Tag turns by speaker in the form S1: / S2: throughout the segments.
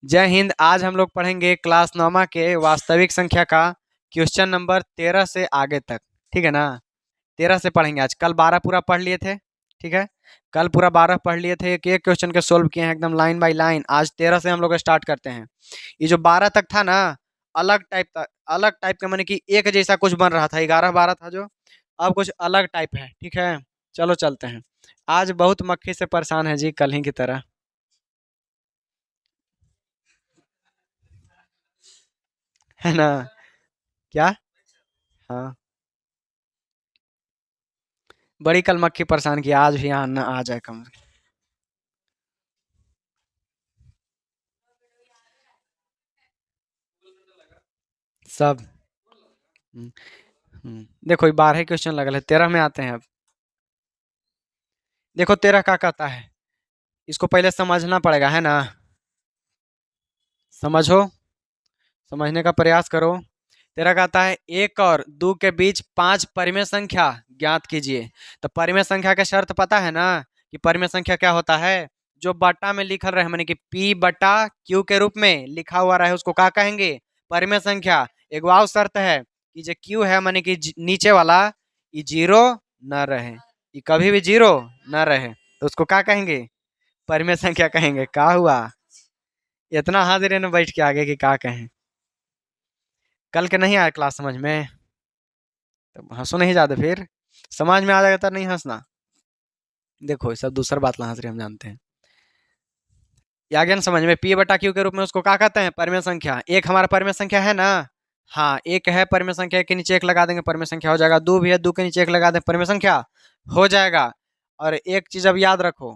S1: जय हिंद। आज हम लोग पढ़ेंगे क्लास 9 के वास्तविक संख्या का क्वेश्चन नंबर 13 से आगे तक। ठीक है ना। 13 से पढ़ेंगे आज। कल 12 पूरा पढ़ लिए थे। ठीक है। कल पूरा 12 पढ़ लिए थे, एक एक क्वेश्चन के सोल्व किए हैं एकदम लाइन बाय लाइन। आज 13 से हम लोग स्टार्ट करते हैं। ये जो 12 तक था ना, अलग टाइप का, माने कि एक जैसा कुछ बन रहा था। 11 12 था जो, अब कुछ अलग टाइप है। ठीक है। चलो चलते हैं। आज बहुत मक्खी से परेशान है जी, कल ही की तरह। है ना। क्या। हाँ। बड़ी कल मक्खी परेशान की, आज भी यहाँ न आ जाए कम। सब। हम्म, देखो ये 12 क्वेश्चन लगल है, 13 में आते हैं अब। देखो 13 क्या कहता है, इसको पहले समझना पड़ेगा, है ना। समझो, समझने का प्रयास करो। 13 कहता है एक और दो के बीच पांच परिमेय संख्या ज्ञात कीजिए। तो परिमेय संख्या का शर्त पता है ना, कि परिमेय संख्या क्या होता है। जो बटा में लिखल रहे, माने कि P बटा Q के रूप में लिखा हुआ रहे, उसको क्या कहेंगे, परिमेय संख्या। एक वाव शर्त है कि जो Q है, माने कि नीचे वाला, ये जीरो न रहे, ये कभी भी जीरो न रहे, तो उसको क्या कहेंगे, परिमेय संख्या कहेंगे। क्या हुआ, इतना हाजिर न बैठ के आगे कि क्या कहें। कल के नहीं आया क्लास समझ में, तो हंसो नहीं ज्यादा, फिर समझ में आ जाएगा तो नहीं हंसना। देखो ये सब दूसरा बात ला हंस रहे, हम जानते हैं। ये आ गया ना समझ में। P बटा Q के रूप में उसको क्या कहते हैं, परिमेय संख्या। एक हमारा परिमेय संख्या है ना। हाँ, एक है परिमेय संख्या, एक के नीचे एक लगा देंगे परिमेय संख्या हो जाएगा। दो भी है, दो के नीचे एक लगा देंगे परिमेय संख्या हो जाएगा। और एक चीज अब याद रखो,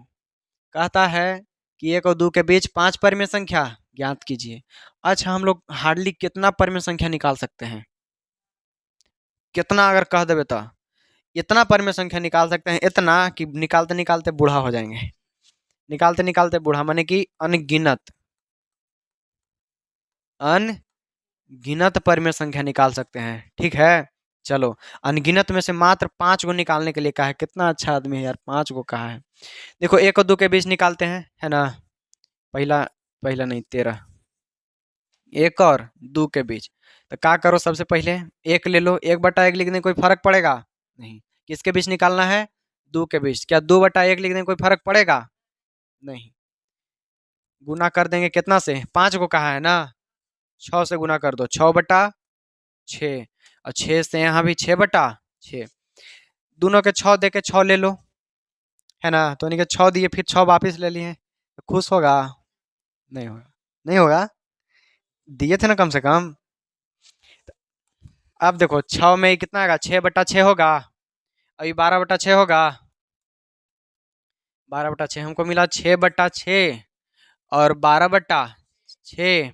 S1: कहता है कि एक और दो के बीच पांच परिमेय संख्या ज्ञात कीजिए। अच्छा, हम लोग हार्डली कितना परिमेय संख्या निकाल सकते हैं, कितना अगर कह देवे तो इतना परिमेय संख्या निकाल सकते हैं, इतना कि निकालते निकालते बूढ़ा हो जाएंगे। निकालते निकालते बूढ़ा माने कि अनगिनत, अनगिनत परिमेय संख्या निकाल सकते हैं। ठीक है। चलो, अनगिनत में से मात्र पांच को निकालने के लिए कहा है। कितना अच्छा आदमी है यार, पांच को कहा है। देखो एक और दो के बीच निकालते हैं, है ना। पहला, पहला नहीं 13, एक और दो के बीच। तो क्या करो, सबसे पहले एक ले लो, एक बटा एक लिखने में कोई फर्क पड़ेगा नहीं। किसके बीच निकालना है, दो के बीच। क्या दो बटा एक लिखने में कोई फर्क पड़ेगा नहीं। गुना कर देंगे कितना से, पांच को कहा है ना, छह से गुना कर दो, छह बटा छः। और छः से यहाँ भी छः बटा छः। दोनों के छः दे के छः ले लो, है ना। तो इनके छः दिए, फिर छः वापस ले लिए, तो खुश होगा, नहीं होगा। नहीं होगा, दिए थे ना कम से कम। अब देखो छः में कितना आएगा, छः बटा छः होगा। अभी 12/6 होगा। 12/6 हमको मिला, 6/6 और 12/6।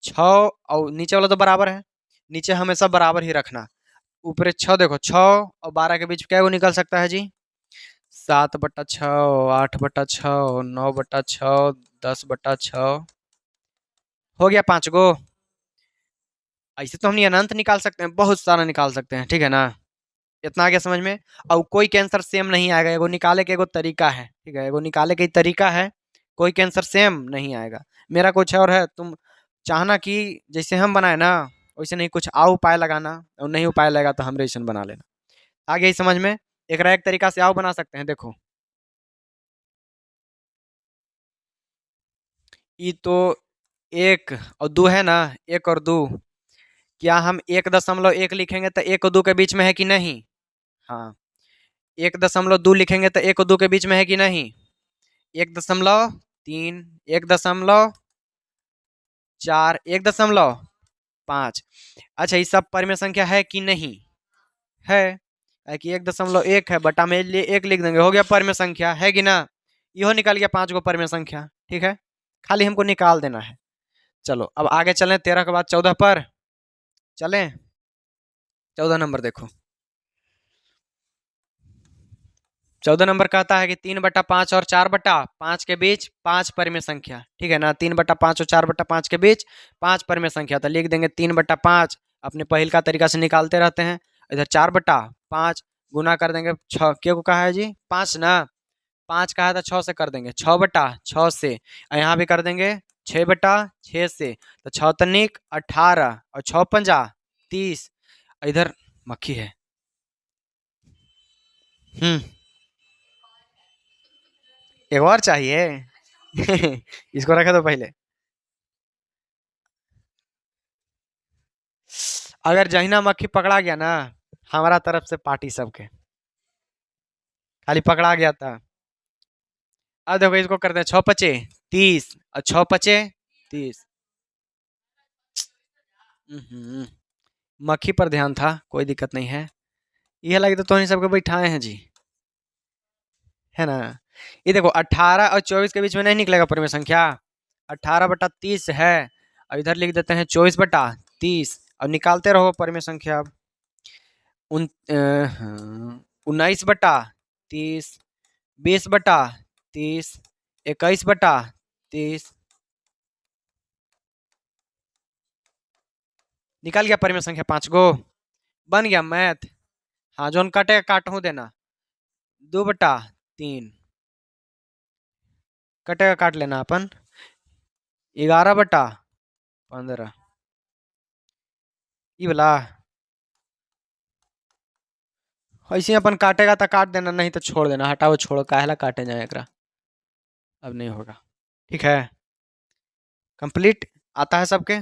S1: छः और नीचे वाला तो बराबर है, नीचे हमेशा बराबर ही रखना। ऊपर छः, देखो छः और 12 के बीच क्या वो निकल सकता है जी, 7/6, 8/6, 9/6, 10/6। हो गया पाँच गो। ऐसे तो हम ये अनंत निकाल सकते हैं, बहुत सारा निकाल सकते हैं। ठीक है ना। इतना आ गया समझ में। और कोई के आंसर सेम नहीं आएगा, एगो निकाले के एगो तरीका है। ठीक है, एगो निकाले के तरीका है, कोई के आंसर सेम नहीं आएगा। मेरा कुछ और है, तुम चाहना कि जैसे हम बनाए ना वैसे नहीं, कुछ आओ उपाय लगाना, और नहीं उपाय लगेगा तो हमरे जैसे बना लेना। आ गया समझ में। एक तरीका से आओ बना सकते हैं, देखो। ये तो एक और दो है ना, एक और दो। क्या हम 1.1 लिखेंगे तो एक और दो के बीच में है कि नहीं। हाँ, 1.2 लिखेंगे तो एक और दो के बीच में है कि नहीं। 1.3, 1.4, 1.5। अच्छा, ये सब परिमेय संख्या है कि नहीं, है कि 1.1 है, बटा में लिए एक लिख देंगे, हो गया परिमेय संख्या, है कि ना। इहो निकल गया पांच गो परिमेय संख्या। ठीक है, खाली हमको निकाल देना है। चलो अब आगे चलें, 13 के बाद 14 पर चलें। 14 नंबर देखो। 14 नंबर कहता है कि 3/5 और 4/5 के बीच पांच परिमेय संख्या। ठीक है ना, 3/5 और 4/5 के बीच पांच परिमेय संख्या। तो लिख देंगे 3/5, अपने पहल का तरीका से निकालते रहते हैं। इधर 4/5 गुना कर देंगे, छः के को कहा है जी, पाँच ना। पाँच कहा था, छः से कर देंगे, 6/6 से। और यहाँ भी कर देंगे 6/6 से, तो 6 तनिक 18 और 6 पंजा 30। इधर मक्खी है। हम्म। एक और चाहिए। इसको रखे दो पहले। अगर जहिना मक्खी पकड़ा गया ना, हमारा तरफ से पार्टी सबके। खाली पकड़ा गया था। अब देखो इसको करते हैं 6 पचे 30 और 6 पचे 30। हम्म, मक्खी पर ध्यान था, कोई दिक्कत नहीं है। ये लगे तो नहीं सबके बैठाए हैं जी, है ना। ये देखो 18 और 24 के बीच में नहीं निकलेगा पूरी में संख्या। 18/30 है, और इधर लिख देते हैं 24/30, और निकालते रहो पर में संख्या। अब 19/30, 20/30, 21/30। निकल गया पर में संख्या 5 गो। बन गया मैथ। हाँ, जोन कटे काटू देना। 2/3 कटेगा, काट लेना अपन। 11/15 ये वाला। ऐसे ही अपन काटेगा तो काट देना, नहीं तो छोड़ देना, हटाओ छोड़ो, काहेला काटे जाए एकरा। अब नहीं होगा। ठीक है। कंप्लीट आता है सबके।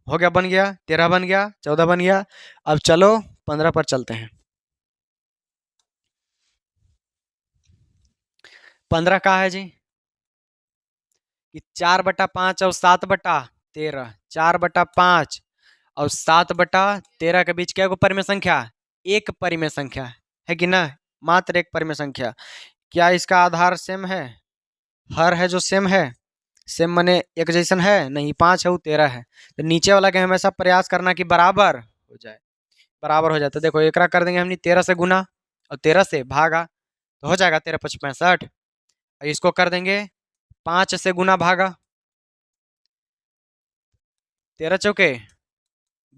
S1: हो गया, बन गया 13, बन गया 14, बन गया। अब चलो 15 पर चलते हैं। 15 का है जी कि 4/5 और 7/13। 4/5 और 7/13 के बीच क्या को परिमेय संख्या? एक परिमेय संख्या है कि ना, मात्र एक परिमेय संख्या। क्या इसका आधार सेम है? हर है जो सेम है। सेम माने एक जैसन है नहीं, 5 है वो 13 है, तो नीचे वाला के हमेशा प्रयास करना कि बराबर हो जाए। बराबर हो जाए तो देखो एकरा कर देंगे हमने 13 से गुना और 13 से भागा, तो हो जाएगा 13×5 = 65। और इसको कर देंगे 5 से गुना भागा, 13×4 =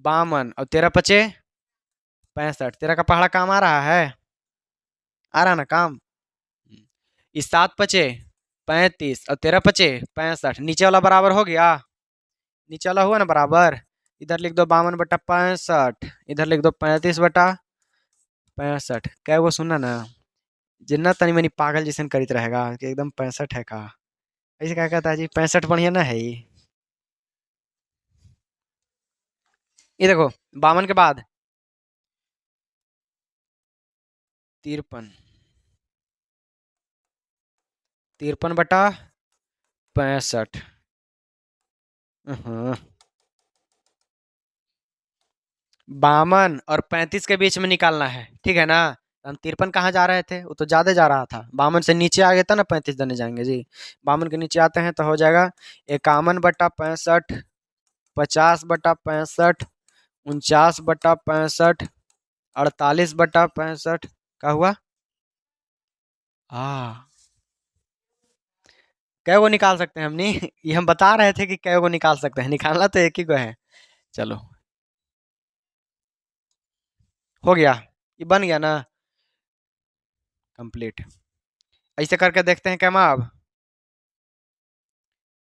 S1: 52 और 13×5 = 65। 13 का पहाड़ा काम आ रहा है? आ रहा ना काम। इस 7×5 = 35 और 13×5 = 65। नीचे वाला बराबर हो गया। नीचे वाला हुआ ना बराबर। इधर लिख दो 52/65, इधर लिख दो 35/65। क्या वो सुनना ना, जितना तनी मनी पागल जैसन करित रहेगा कि एकदम 65 है का। ऐसे क्या कहता है जी, 65 बढ़िया ना है ये देखो 52 के बाद 53। 53/65। 52 और 35 के बीच में निकालना है, ठीक है ना। हम 53 कहाँ जा रहे थे, वो तो ज्यादा जा रहा था। 52 से नीचे आ गया था ना, 35 देने जाएंगे जी। 52 के नीचे आते हैं तो हो जाएगा 51/65, 50/65, 49/65, 48/65 का हुआ। हाँ, कै को निकाल सकते हैं हमने। ये हम बता रहे थे कि कै को निकाल सकते हैं, निकालना तो एक ही को है। चलो हो गया, ये बन गया ना कंप्लीट। ऐसे करके देखते हैं क्या अब।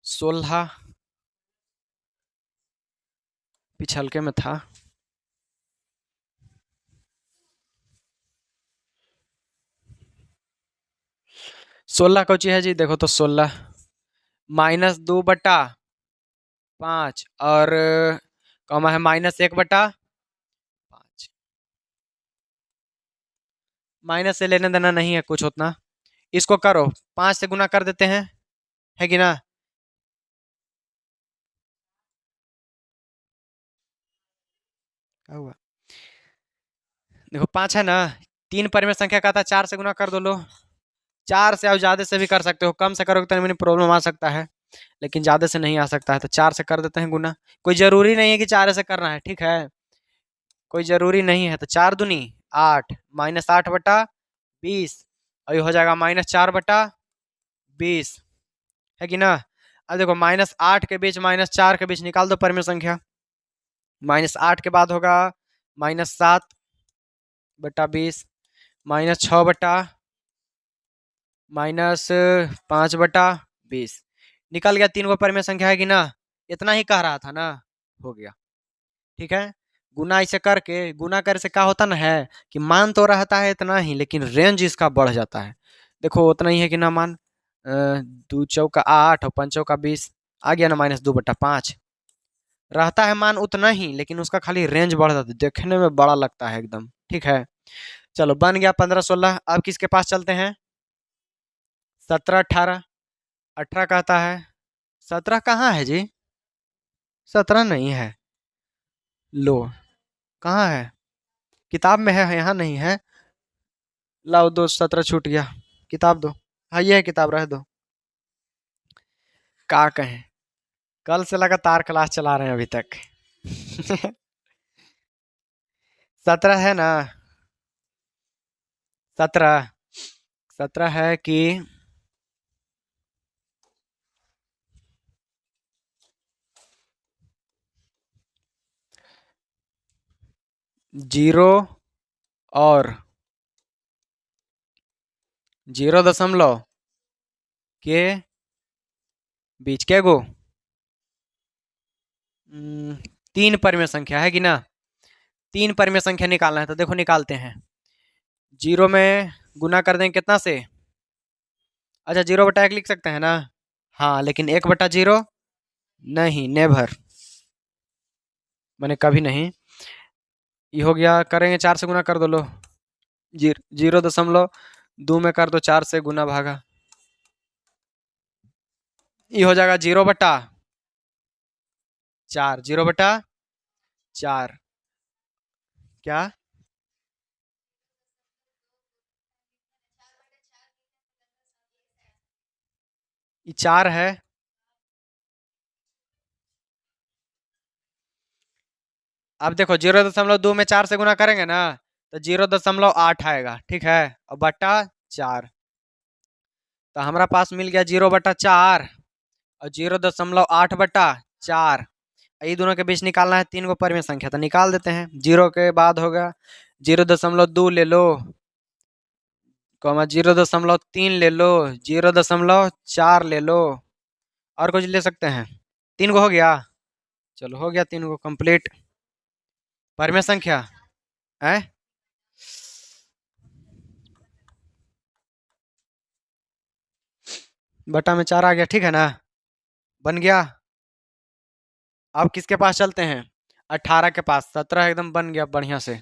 S1: 16 पिछलके में था। 16 कौची है जी, देखो तो 16 -2/5 और कॉमा है -1/5। माइनस से लेने देना नहीं है कुछ उतना। इसको करो 5 से गुना कर देते हैं, है कि ना। क्या हुआ, देखो 5 है ना। 3 परिमेय संख्या का था, 4 से गुना कर दो लो। 4 से और ज्यादा से भी कर सकते हो, कम से करोगे तो मैंने प्रॉब्लम आ सकता है, लेकिन ज्यादा से नहीं आ सकता है, तो 4 से कर देते हैं गुना। कोई जरूरी नहीं है कि 4 से करना है, ठीक है। कोई जरूरी नहीं है, तो 4×2 = 8, -8/20, और ये हो जाएगा -4/20, है कि ना। अब देखो -8 के बीच -4 के बीच निकाल दो परिमेय संख्या। -8 के बाद होगा -7/20, -6/5/20। निकल गया 3 गो परिमेय संख्या, है कि ना। इतना ही कह रहा था ना, हो गया। ठीक है, गुना इसे करके, गुना करे से क्या होता ना है कि मान तो रहता है इतना ही, लेकिन रेंज इसका बढ़ जाता है। देखो उतना ही है कि ना मान, 2 चौका 8 और 5 चौका 20, आ गया ना -2/5। रहता है मान उतना ही, लेकिन उसका खाली रेंज बढ़ जाता है, देखने में बड़ा लगता है एकदम। ठीक है, चलो बन गया 15 16। अब किसके पास चलते हैं? 17 18। 18 कहता है, 17 कहाँ है जी? 17 नहीं है। लो, कहाँ है? किताब में है, यहाँ नहीं है। लाओ दो, 17 छूट गया। किताब दो। हाँ ये है किताब, रह दो। क्या कहें, कल से लगातार क्लास चला रहे हैं अभी तक। 17 है ना? 17। 17 है कि 0 और 0 के बीच क्या गो? 3 परिमेय संख्या है कि ना? 3 परिमेय संख्या निकालना है, तो देखो निकालते हैं। 0 में गुना कर देंगे कितना से? अच्छा 0/1 लिख सकते हैं ना? हाँ, लेकिन 1/0 नहीं, नेभर, मैंने कभी नहीं। ये हो गया, करेंगे 4 से गुना कर दो, लो। 0.2 में कर दो 4 से गुना भागा, ये हो जाएगा 0/4। 0/4 क्या? ये 4 है। अब देखो 0.2 में 4 से गुना करेंगे ना, तो 0.8 आएगा। ठीक है, और बटा 4, तो हमारा पास मिल गया 0/4 और 0.8/4। ये दोनों के बीच निकालना है 3 गो परिमेय संख्या, तो निकाल देते हैं। 0 के बाद होगा 0.2 ले लो, कॉमा 0.3 ले लो, 0.4 ले लो, और कुछ ले सकते हैं। 3 गो हो गया। चलो हो गया 3 गो कंप्लीट परिमेय संख्या है। बटा में 4 आ गया। ठीक है ना, बन गया। अब किसके पास चलते हैं? 18 के पास। 17 एकदम बन गया बढ़िया से।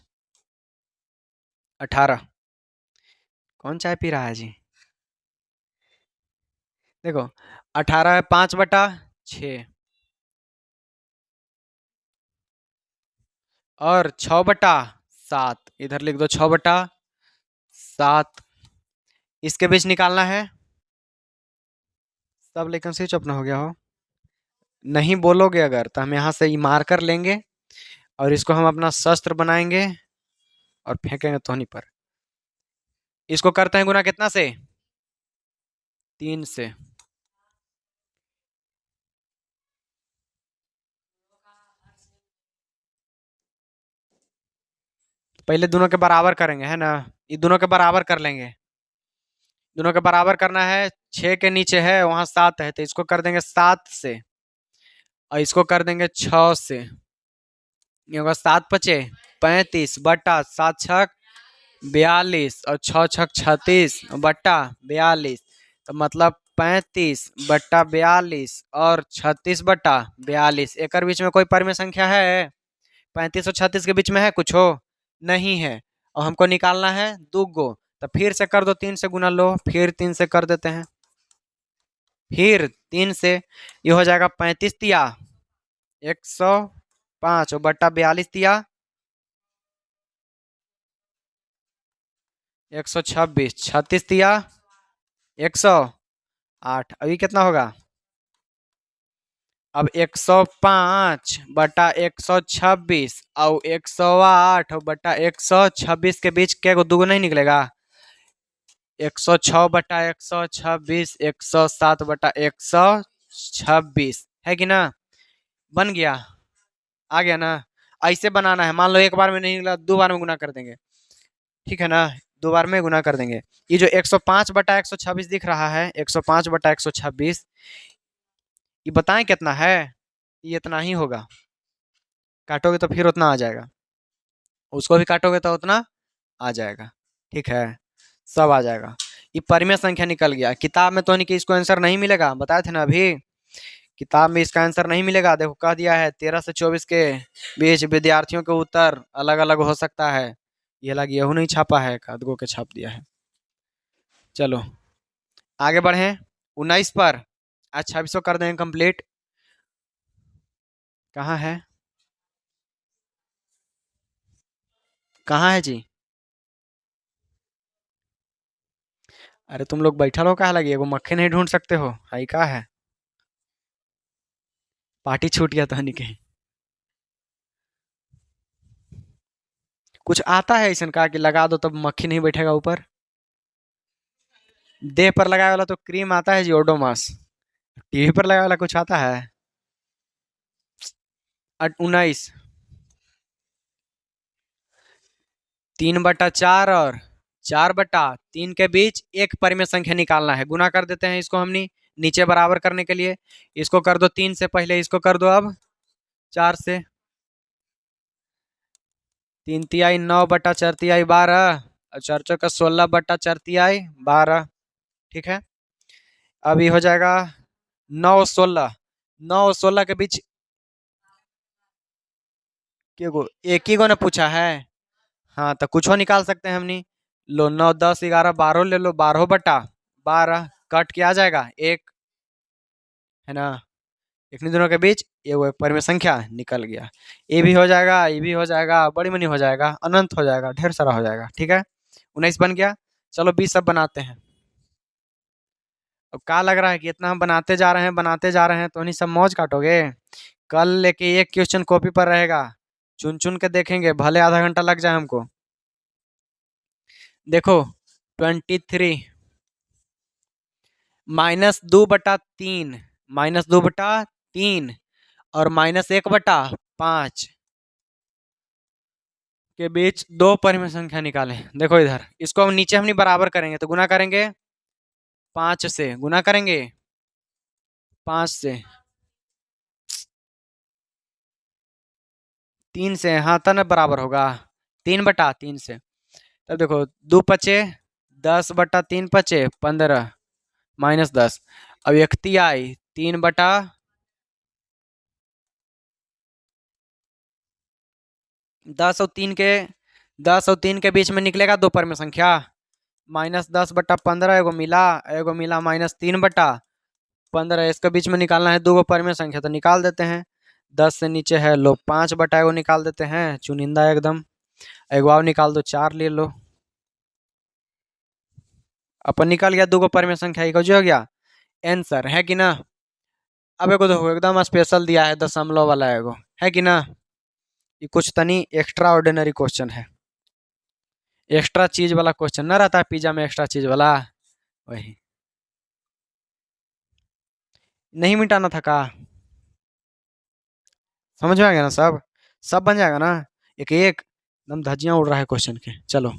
S1: 18 कौन चाय पी रहा है जी? देखो 18 है 5/6 और 6/7, इधर लिख दो 6/7। इसके बीच निकालना है। सब लेकिन स्विच अपना हो गया हो, नहीं बोलोगे अगर तो हम यहाँ से ये मार्कर लेंगे और इसको हम अपना शस्त्र बनाएंगे और फेंकेंगे धोनी पर। इसको करते हैं गुना कितना से? 3 से। पहले दोनों के बराबर करेंगे, है ना? ये दोनों के बराबर कर लेंगे। दोनों के बराबर करना है। 6 के नीचे है, वहां 7 है, तो इसको कर देंगे 7 से और इसको कर देंगे 6 से। ये होगा 7×5 = 35 बटा 7×6 = 42 और 6×6 = 36 बटा 42, तो मतलब 35/42 और 36/42। एक बीच में कोई परिमेय संख्या है? 35 और 36 के बीच में है कुछ हो? नहीं है। और हमको निकालना है 2 गो, तो फिर से कर दो, 3 से गुना लो, फिर 3 से कर देते हैं, फिर 3 से। ये हो जाएगा 35 × 105 और बटा 42 × 126, 36 × 108। अभी कितना होगा? अब 105/126 और 108/126 के बीच क्या दो नहीं निकलेगा? 106/126, 107/126 है कि ना? बन गया, आ गया ना? ऐसे बनाना है। मान लो एक बार में नहीं निकला, 2 बार में गुना कर देंगे। ठीक है ना, 2 बार में गुना कर देंगे। ये जो 105/126 दिख रहा है, 105/126, ये बताएं कितना है? ये इतना ही होगा, काटोगे तो फिर उतना आ जाएगा, उसको भी काटोगे तो उतना आ जाएगा। ठीक है, सब आ जाएगा। ये परिमेय संख्या निकल गया। किताब में तो नहीं कि इसको आंसर नहीं मिलेगा, बताए थे ना अभी, किताब में इसका आंसर नहीं मिलेगा। देखो कह दिया है 13 से 24 के बीच विद्यार्थियों के उत्तर अलग अलग हो सकता है। ये अलग गेहूं नहीं छापा है, कदगो के छाप दिया है। चलो आगे बढ़े 19 पर। आज 26 कर देंगे कंप्लीट। कहाँ है, कहाँ है जी? अरे तुम लोग बैठा रहो, कहाँ लगी, एगो मक्खी नहीं ढूंढ सकते हो, हाई का है? पार्टी छूट गया तो नहीं कहीं। कुछ आता है ऐसा का कि लगा दो तब मक्खी नहीं बैठेगा ऊपर? देह पर लगाए वाला तो क्रीम आता है जी, ओडोमॉस। टीवी पर लगाए वाला कुछ आता है? 19। 3/4 और 4/3 के बीच एक परिमेय संख्या निकालना है। गुना कर देते हैं इसको हमने नीचे बराबर करने के लिए। इसको कर दो 3 से पहले, इसको कर दो अब 4 से। 3 तिहाई 9/4 तिहाई 12, और 4 चौका 16/4 तिहाई 12। ठीक है, अभी हो जाएगा 9 16। 9 16 के बीच के गो, एक ही गो ने पूछा है। हाँ तो कुछ हो निकाल सकते हैं हमनी। लो 9 10 11 12 ले लो, 12/12 कट के आ जाएगा एक, है ना? इतनी दोनों के बीच ये वो एक परिमेय संख्या निकल गया। ये भी हो जाएगा, ये भी हो जाएगा, बड़ी मनी हो जाएगा, अनंत हो जाएगा, ढेर सारा हो जाएगा। ठीक है, 19 बन गया। चलो 20 अब बनाते हैं। अब क्या लग रहा है कि इतना हम बनाते जा रहे हैं, बनाते जा रहे हैं, तो नहीं सब मौज काटोगे? कल लेके एक क्वेश्चन कॉपी पर रहेगा, चुन चुन के देखेंगे, भले आधा घंटा लग जाए हमको। देखो 23 -2/3, -2/3 और -1/5 के बीच दो परिमेय संख्या निकालें। देखो इधर, इसको हम नीचे हमने बराबर करेंगे तो गुना करेंगे 5 से, गुना करेंगे 5 से, 3 से, हाँ तब बराबर होगा 3/3 से। तब देखो 2 पचे 10/3 पचे 15 -10। अब 1 तिहाई 3/10 और 3 के, 10 और 3 के बीच में निकलेगा दो परिमेय संख्या। -10/15 एगो मिला -3/15। इसके बीच में निकालना है दो गो परिमेय संख्या, तो निकाल देते हैं। 10 से नीचे है लो 5 एगो निकाल देते हैं, चुनिंदा एकदम। एगो और निकाल दो, 4 ले लो। अपन निकल गया दो गो परिमेय संख्या, एक जो हो गया आंसर, है कि ना? अब एगो देखो एकदम स्पेशल दिया है, दशमलव वाला एगो, है कि ना? ये कुछ तनी एक्स्ट्रा ऑर्डिनरी क्वेश्चन है, एक्स्ट्रा चीज वाला क्वेश्चन ना रहता है पिज्जा में एक्स्ट्रा चीज वाला, वही। नहीं मिटाना था का? समझ में आ गया ना सब? सब बन जाएगा ना, एक एक एकदम धज्जियां उड़ रहा है क्वेश्चन के। चलो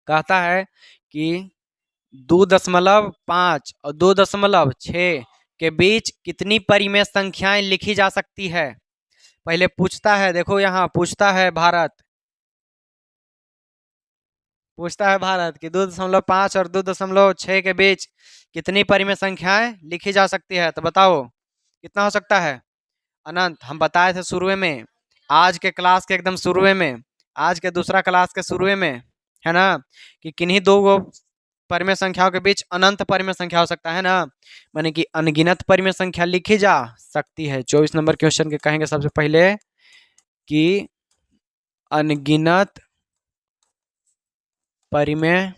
S1: कहता है कि 2.5 और 2.6 के बीच कितनी परिमेय संख्याएं लिखी जा सकती है? पहले पूछता है, देखो यहाँ पूछता है भारत, पूछता है भारत कि 2.5 और 2.6 के बीच कितनी परिमेय संख्याएं लिखी जा सकती है, तो बताओ कितना हो सकता है? अनंत। हम बताए थे शुरू में, आज के क्लास के एकदम शुरू में, आज के दूसरा क्लास के शुरू में, है ना, कि किन्हीं दो गो परिमेय संख्याओं के बीच अनंत परिमेय संख्या हो सकता है ना, माने कि अनगिनत परिमेय संख्या लिखी जा सकती है। 24 नंबर क्वेश्चन के कहेंगे सबसे पहले कि अनगिनत परिमेय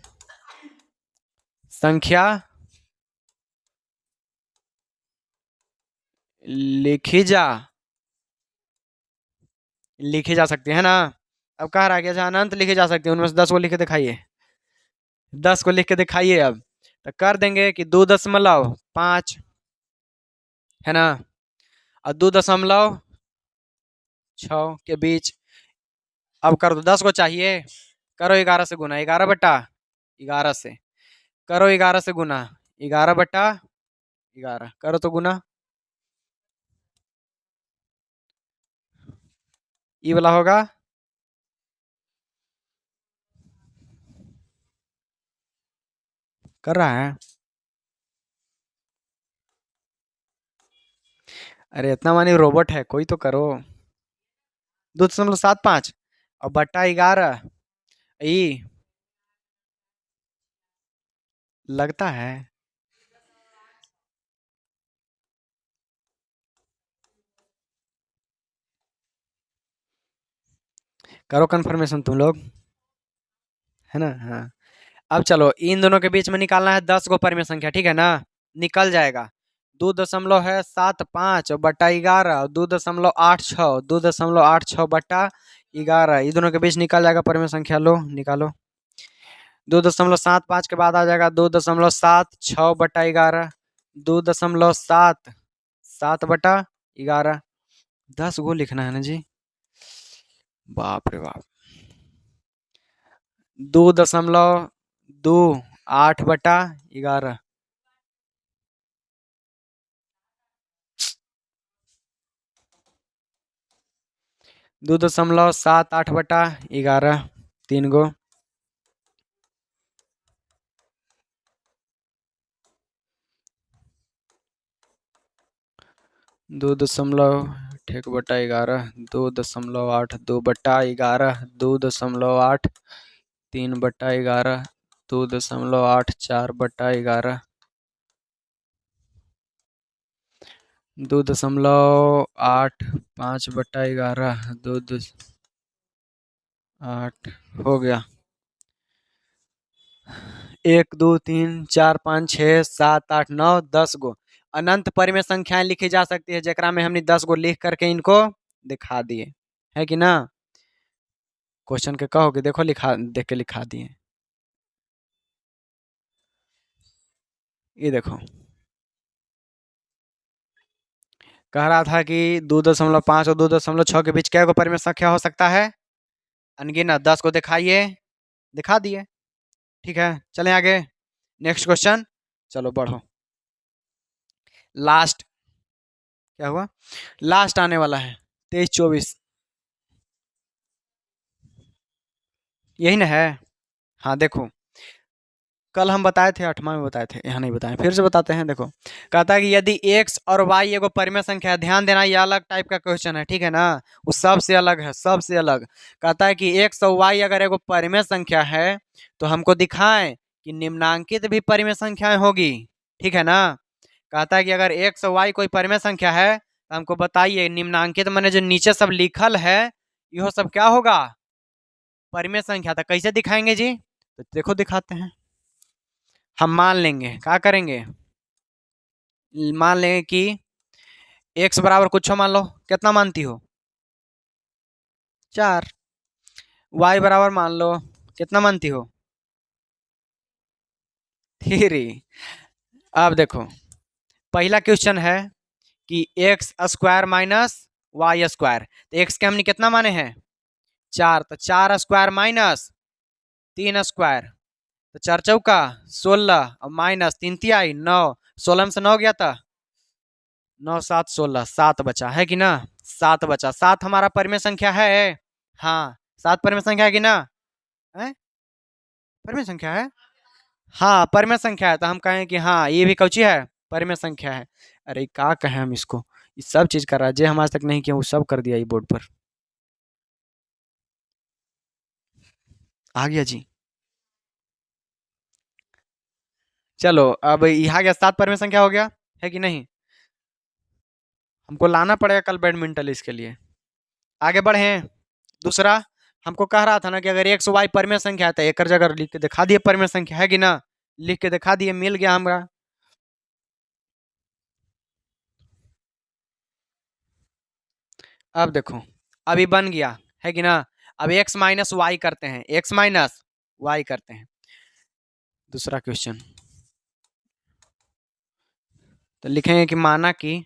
S1: संख्या लिखी जा लिखी जा सकती है ना। अब कह रहा है कि अच्छा अनंत लिखी जा सकती है, उनमें से 10 को लिख के दिखाइए, 10 को लिख के दिखाइए। अब तो कर देंगे कि 2.5 है ना, और 2.6 के बीच। अब कर दो, 10 को चाहिए, करो 11 से गुना, 11/11 से, करो 11 से गुना, 11/11 करो तो गुना। ई वाला होगा। कर रहा है। अरे इतना मानी रोबोट है, कोई तो करो। 2.75 और बट्टा 11। ई लगता है। करो कंफर्मेशन तुम लोग, है ना? हाँ। अब चलो इन दोनों के बीच में निकालना है 10 गो परिमेय संख्या, ठीक है ना? निकल जाएगा। 2.75 और बट्टा 11 और 2.86, 2.86 बट्टा 11, ये दोनों के बीच निकल जाएगा परिमेय संख्या। लो निकालो। 2.75 के बाद आ जाएगा 2.76 बट्टा 11, 2.77 बट्टा 11। 10 गो लिखना है ना जी? बाप रे बाप। 2.28 बट्टा 11। 2.78 बट्टा 11, 3 गो। 2.1 बट्टा 11, 2.82 बट्टा 11, 2.83 बट्टा 11, 2.84 बट्टा 11, 2.85 बट्टा 11, 2.8 हो गया। 1 2 3 4 5 6 7 8 9 10 गो अनंत परिमेय संख्याएं लिखी जा सकती है, जेकरा में हमने 10 गो लिख करके इनको दिखा दिए, है कि ना? क्वेश्चन के कहोगे, देखो लिखा, देख के लिखा दिए। ये देखो, कह रहा था कि 2.5 और 2.6 के बीच क्या गो परिमेय संख्या हो सकता है? अनगिनत। 10 को दिखाइए, दिखा दिए। ठीक है, चलें आगे। नेक्स्ट क्वेश्चन, चलो बढ़ो। लास्ट, क्या हुआ? लास्ट आने वाला है 23 24। यही ना है? हाँ देखो, कल हम बताए थे, 8वां में बताए थे, यहाँ नहीं बताए, फिर से बताते हैं। देखो, कहता है कि यदि x और y एगो परिमेय संख्या है, ध्यान देना ये अलग टाइप का क्वेश्चन है, ठीक है ना? वो सबसे अलग है, सबसे अलग। कहता है कि x और y अगर एगो परिमेय संख्या है तो हमको दिखाएं कि निम्नांकित भी परिमेय संख्याएं होगी, ठीक है ना? कहता है कि अगर x और y कोई परिमेय संख्या है तो हमको बताइए निम्नांकित मैंने जो नीचे सब लिखल है, यह सब क्या होगा? परिमेय संख्या। था कैसे दिखाएंगे जी? तो देखो दिखाते हैं। हम मान लेंगे, क्या करेंगे? मान लेंगे कि x बराबर कुछ मान लो, कितना मानती हो? 4। y बराबर मान लो, कितना मानती हो? 3। अब देखो, पहला क्वेश्चन है कि x square minus y square, तो एक्स के हमने कितना माने हैं? 4, तो 4 स्क्वायर माइनस 3 स्क्वायर, तो 4 चौका 16 और माइनस 3 तिहाई 9, 16 में से 9 गया था, 9 7 16, 7 बचा, है कि ना? 7 बचा। 7 हमारा परिमेय संख्या है। हाँ, 7 परिमेय संख्या है कि ना? है परिमेय संख्या है। हाँ परिमेय संख्या है, तो हम कहें कि हाँ ये भी कौची है? परिमेय संख्या है। अरे क्या कहें हम इसको, ये सब चीज कर रहा है, जे हम आज तक नहीं किया वो सब कर दिया ये बोर्ड पर। आ गया जी। चलो अब यहाँ गया, 7 परिमेय संख्या हो गया, है कि नहीं? हमको लाना पड़ेगा कल बैडमिंटन इसके लिए। आगे बढ़े। दूसरा, हमको कह रहा था ना कि अगर एक्स वाई परिमेय संख्या है तो एक जगह लिख के दिखा दिए परिमेय संख्या, है कि ना? लिख के दिखा दिए, मिल गया हमारा। अब देखो, अभी बन गया, है कि ना? अब एक्स माइनस वाई करते हैं, एक्स माइनस वाई करते हैं। दूसरा क्वेश्चन, तो लिखेंगे कि माना कि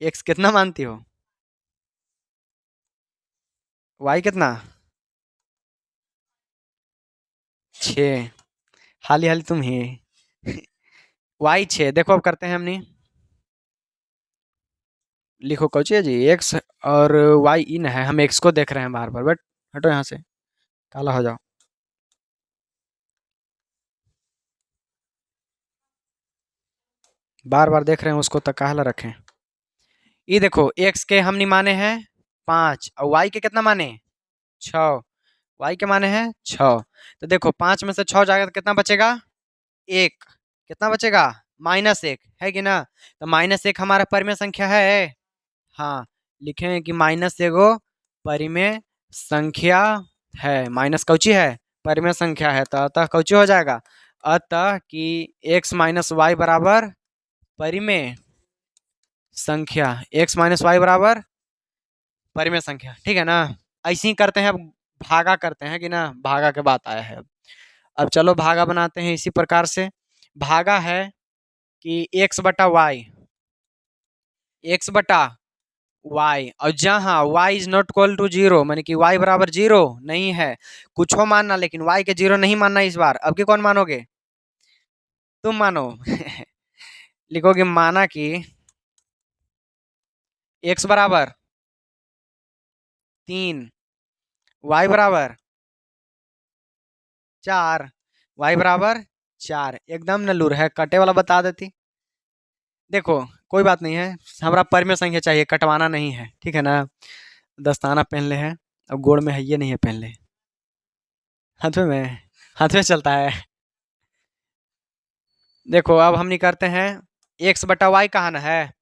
S1: एक्स कितना मानती हो? वाई कितना? 6। हाली हाली तुम ही। वाई 6। देखो अब करते हैं हमने। लिखो कौची है जी, एक्स और वाई इन है, हम एक्स को देख रहे हैं बार बार, बट हटो यहाँ से, काला हो जाओ। बार बार देख रहे हैं उसको तो काहला रखें। ये देखो एक्स के हमने माने हैं 5 और वाई के कितना माने 6। वाई के माने हैं 6। तो देखो 5 में से 6 जाएगा तो कितना बचेगा, एक। कितना बचेगा, -1 है कि ना। तो -1 हमारा परिमेय संख्या है। हाँ, लिखेंगे कि माइनस एगो परिमेय संख्या है। माइनस कौची है, परिमेय संख्या है, तो अतः कौची हो जाएगा, अतः कि x माइनस वाई बराबर परिमेय संख्या, x माइनस वाई बराबर परिमेय संख्या, ठीक है ना। ऐसे ही करते हैं, अब भागा करते हैं कि ना, भागा के बात आया है। अब चलो भागा बनाते हैं इसी प्रकार से। भागा है कि x बटा वाई, एक्स बटा y, और जहाँ y is not equal to zero, माने कि y बराबर जीरो नहीं है, कुछ हो मानना, लेकिन y के जीरो नहीं मानना इस बार। अब की कौन मानोगे, तुम मानो। लिखोगे माना कि x बराबर 3, y बराबर 4, y बराबर 4। एकदम नलूर है, कटे वाला बता देती। देखो कोई बात नहीं है, हमारा परिमेय संख्या चाहिए, कटवाना नहीं है, ठीक है ना। दस्ताना पहन ले हैं, अब गोड़ में है ये नहीं है पहन ले, हाथ में, हाथ में चलता है। देखो अब हम निकालते हैं, एक्स बटा वाई कहाँ ना है,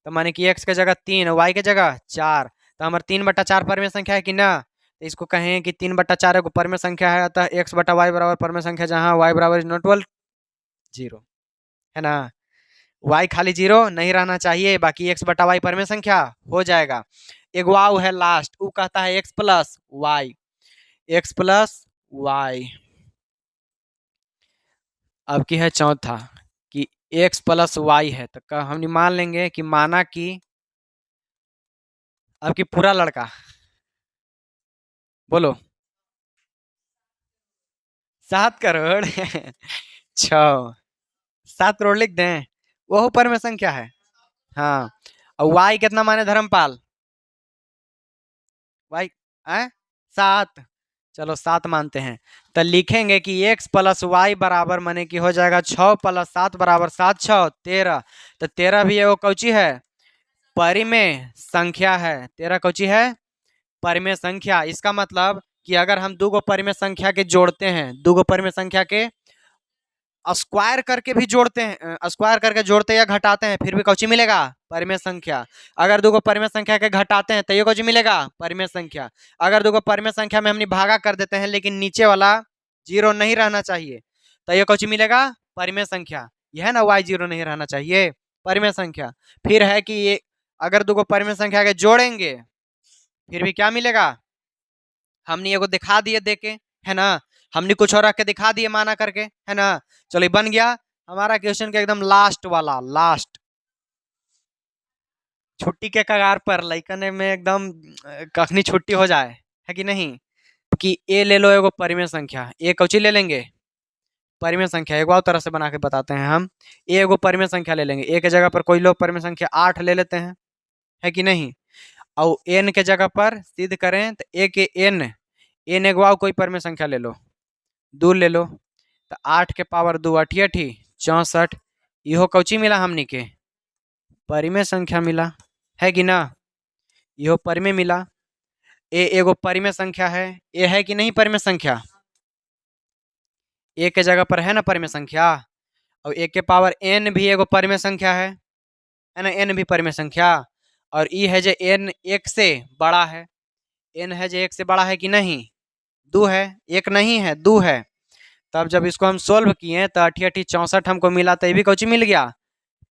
S1: तो माने कि एक्स के जगह 3, वाई के जगह 4, तो हमारे 3/4 परिमेय संख्या है कि ना। तो इसको कहें कि 3/4 एगो परिमेय संख्या है, अतः एक्स बटा वाई बराबर परिमेय संख्या जहाँ वाई बराबर इज नॉट इक्वल जीरो, है ना। वाई खाली जीरो नहीं रहना चाहिए, बाकी एक्स बटा वाई परिमेय संख्या हो जाएगा। एक वाव है लास्ट, वो कहता है x plus y, x plus y. अब की है चौथा कि एक्स प्लस वाई है, तो हम मान लेंगे कि माना कि अब की पूरा लड़का, बोलो 7 करोड़। 7 करोड़ लिख दें, वो ऊपर में संख्या है। हाँ, और वाई कितना माने धर्मपाल, वाई है 7, चलो 7 मानते हैं। तो लिखेंगे कि एक्स प्लस वाई बराबर माने कि हो जाएगा 6 + 7 बराबर 7 6 13। तो 13 भी एगो कौची है, परिमेय संख्या है। 13 कौची है, परिमेय संख्या। इसका मतलब कि अगर हम दो गो परिमेय संख्या के जोड़ते हैं, दो गो परिमेय संख्या के स्क्वायर करके भी जोड़ते हैं, स्क्वायर करके जोड़ते या घटाते हैं, फिर भी कौची मिलेगा, परिमेय संख्या। अगर दो गो परिमेय संख्या के घटाते हैं तो ये कौची मिलेगा, परिमेय संख्या। अगर दो गो परिमेय संख्या में हम भागा कर देते हैं, लेकिन नीचे वाला जीरो नहीं रहना चाहिए, तो ये कौची मिलेगा, परिमेय संख्या। यह है ना, वाई जीरो नहीं रहना चाहिए, परिमेय संख्या। फिर है कि ये अगर दो गो परिमेय संख्या के जोड़ेंगे फिर भी क्या मिलेगा, हमने एगो दिखा दिए दे के, है ना। हमने कुछ और रख के दिखा दिए माना करके, है ना। चलो ये बन गया हमारा क्वेश्चन का एकदम लास्ट वाला, लास्ट छुट्टी के कगार पर, लइकन में एकदम कखनी छुट्टी हो जाए, है कि नहीं। कि ए ले लो एगो परिमेय संख्या, ए कौची ले लेंगे, परिमेय संख्या। एक और तरह से बना के बताते हैं हम, ए एगो परिमेय संख्या ले लेंगे, ए के जगह पर कोई लोग परिमेय संख्या 8 ले लेते हैं, है कि नहीं। और एन के जगह पर सिद्ध करें तो ए के एन, एन एगो और कोई परिमेय संख्या ले लो, 2 ले लो, तो 8 के पावर 2 अठी अठी 64। इहो कौची मिला हमनी के, परिमेय संख्या मिला, है कि ना। इहो परिमेय मिला। ए एगो परिमेय संख्या है, ए है कि नहीं परिमेय संख्या, ए के जगह पर है ना परिमेय संख्या। और ए के पावर एन भी एगो परिमेय संख्या है ना, एन भी परिमेय संख्या। और ई है जो एन एक से बड़ा है, एन है जो एक से बड़ा है कि नहीं, दो है, एक नहीं है, दो है। तब जब इसको हम सोल्व किए तो अठी अठी 64 हमको मिला, तो ये भी कौची मिल गया,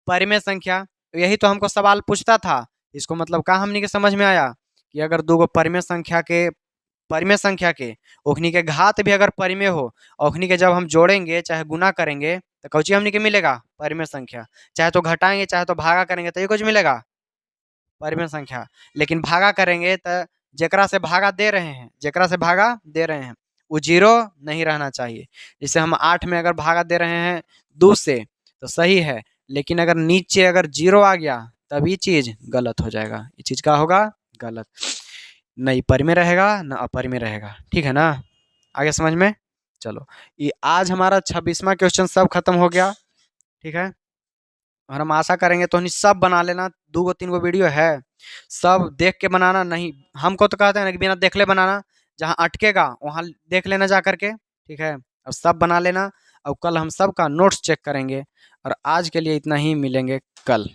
S1: परिमेय संख्या। यही तो हमको सवाल पूछता था, इसको मतलब का हमनी के समझ में आया कि अगर दो गो परिमेय संख्या के ओखनी के घात भी अगर परिमेय हो, ओखनी के जब हम जोड़ेंगे चाहे गुना करेंगे तो कौची हमनी के मिलेगा, परिमेय संख्या। चाहे तो घटाएंगे चाहे तो भागा करेंगे तो ये कुछ मिलेगा, परिमेय संख्या। लेकिन भागा करेंगे तो जेकरा से भागा दे रहे हैं, जेकरा से भागा दे रहे हैं वो जीरो नहीं रहना चाहिए। जैसे हम 8 में अगर भागा दे रहे हैं 2 से तो सही है, लेकिन अगर नीचे अगर जीरो आ गया तभी चीज गलत हो जाएगा। ये चीज क्या होगा? गलत। नहीं पर में रहेगा ना अपर में रहेगा। ठीक है ना? आगे समझ में? चलो, ये आज हमारा 26वां क्वेश्चन सब खत्म हो गया। ठीक है, और हम आशा करेंगे तो सब बना लेना। 2 गो 3 गो वीडियो है, सब देख के बनाना। नहीं, हमको तो कहते हैं ना कि बिना देख ले बनाना, जहाँ अटकेगा वहाँ देख लेना जा करके। ठीक है, अब सब बना लेना। और कल हम सब का नोट्स चेक करेंगे। और आज के लिए इतना ही, मिलेंगे कल।